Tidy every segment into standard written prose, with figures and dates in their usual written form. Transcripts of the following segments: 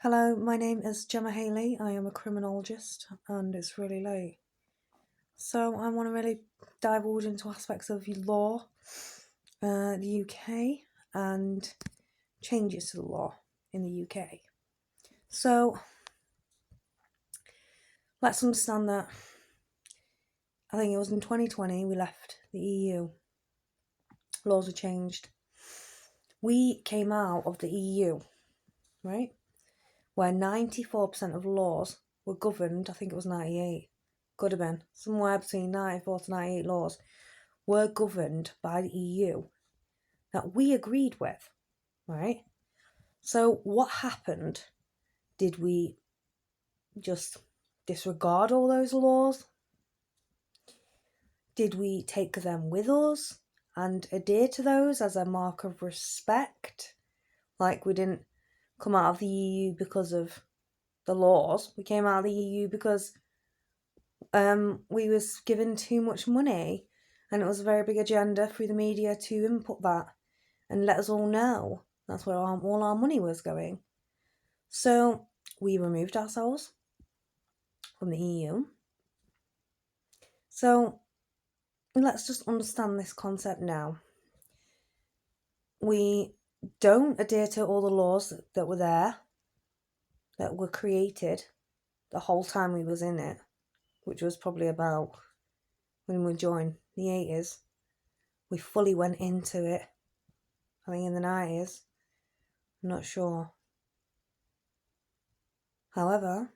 Hello, my name is Gemma Haley. I am a criminologist and it's really late. So I want to really divulge into aspects of law, the UK, and changes to the law in the UK. So let's understand that I think it was in 2020 we left the EU. Laws were changed. We came out of the EU, right? Where 94% of laws were governed, I think it was 98, could have been, somewhere between 94 to 98 laws were governed by the EU that we agreed with, right? So what happened? Did we just disregard all those laws? Did we take them with us and adhere to those as a mark of respect? Like we didn't come out of the EU because of the laws. We came out of the EU because we was given too much money, and it was a very big agenda through the media to input that and let us all know that's where all our money was going. So we removed ourselves from the EU. So let's just understand this concept now. We don't adhere to all the laws that were there, that were created the whole time we was in it, which was probably about when we joined the 80s. We fully went into it, I think in the 90s. I'm not sure. However,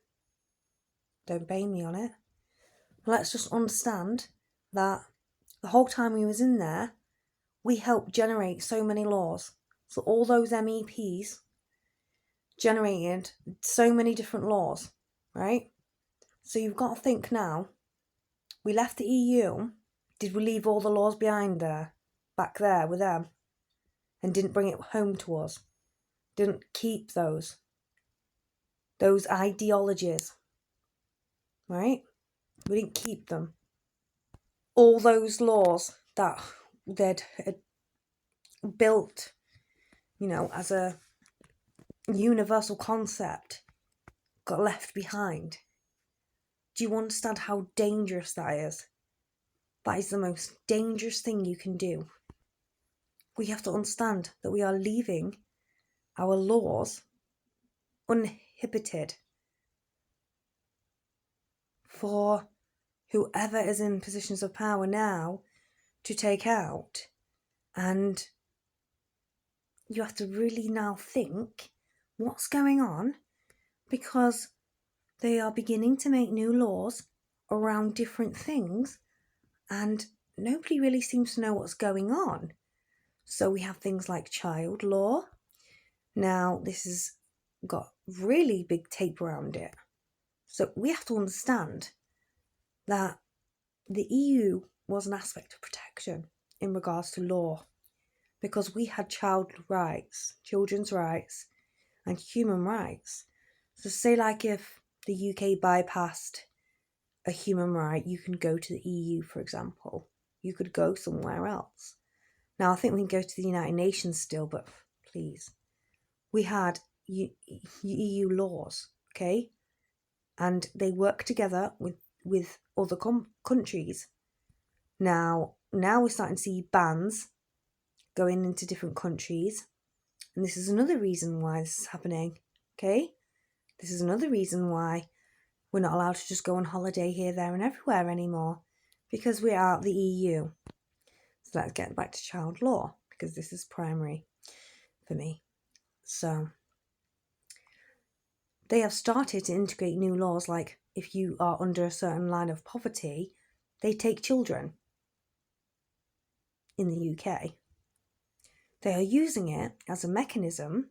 don't blame me on it. Let's just understand that the whole time we was in there, we helped generate so many laws. So all those MEPs generated so many different laws, right? So you've got to think now, we left the EU, did we leave all the laws behind there, back there with them, and didn't bring it home to us? Didn't keep those ideologies, right? We didn't keep them. All those laws that they'd built, as a universal concept, got left behind. Do you understand how dangerous that is? That is the most dangerous thing you can do. We have to understand that we are leaving our laws uninhibited for whoever is in positions of power now to take out. And you have to really now think what's going on, because they are beginning to make new laws around different things and nobody really seems to know what's going on. So we have things like child law. Now this has got really big tape around it. So we have to understand that the EU was an aspect of protection in regards to law, because we had child rights, children's rights, and human rights. So say like if the UK bypassed a human right, you can go to the EU, for example. You could go somewhere else. Now I think we can go to the United Nations still, but please. We had EU laws, okay? And they work together with other countries. Now we're starting to see bans going into different countries. And this is another reason why this is happening, okay? This is another reason why we're not allowed to just go on holiday here, there and everywhere anymore, because we're out of the EU. So let's get back to child law, because this is primary for me. So they have started to integrate new laws, like if you are under a certain line of poverty, they take children in the UK. They are using it as a mechanism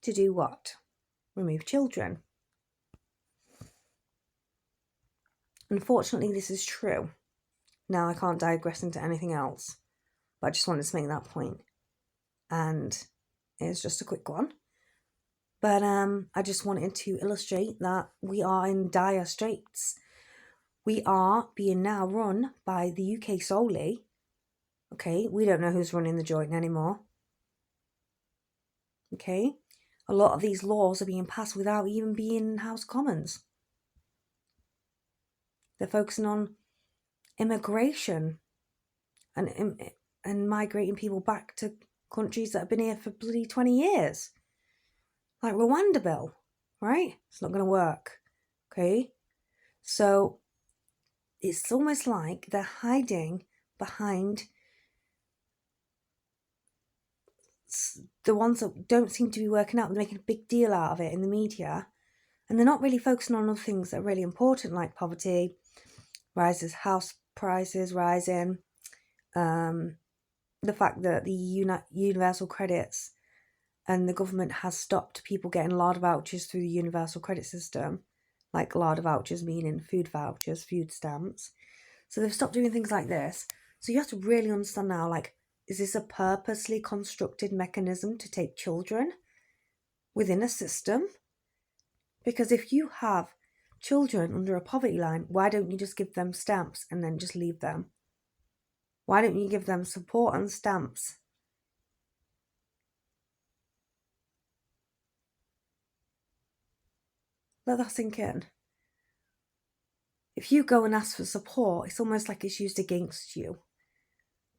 to do what? Remove children. Unfortunately, this is true. Now I can't digress into anything else, but I just wanted to make that point. And it's just a quick one. But I just wanted to illustrate that we are in dire straits. We are being now run by the UK solely. Okay, we don't know who's running the joint anymore. Okay, a lot of these laws are being passed without even being in House Commons. They're focusing on immigration and migrating people back to countries that have been here for bloody 20 years. Like Rwanda bill, right? It's not going to work, okay? So it's almost like they're hiding behind the ones that don't seem to be working out. They're making a big deal out of it in the media, and they're not really focusing on other things that are really important, like poverty, rises, house prices rising, the fact that the universal credits and the government has stopped people getting larder vouchers through the universal credit system, like larder vouchers meaning food vouchers, food stamps. So they've stopped doing things like this. So you have to really understand now, like, is this a purposely constructed mechanism to take children within a system? Because if you have children under a poverty line, why don't you just give them stamps and then just leave them? Why don't you give them support and stamps? Let that sink in. If you go and ask for support, it's almost like it's used against you.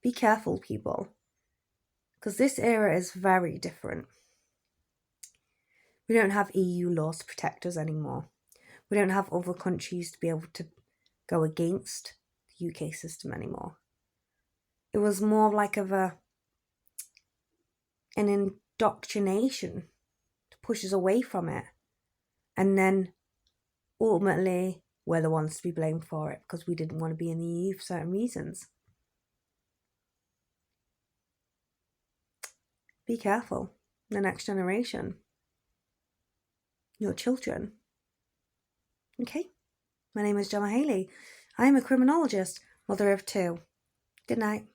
Be careful, people, because this era is very different. We don't have EU laws to protect us anymore. We don't have other countries to be able to go against the UK system anymore. It was more like an indoctrination to push us away from it. And then ultimately, we're the ones to be blamed for it because we didn't want to be in the EU for certain reasons. Be careful. The next generation. Your children. Okay? My name is Gemma Haley. I am a criminologist, mother of 2. Good night.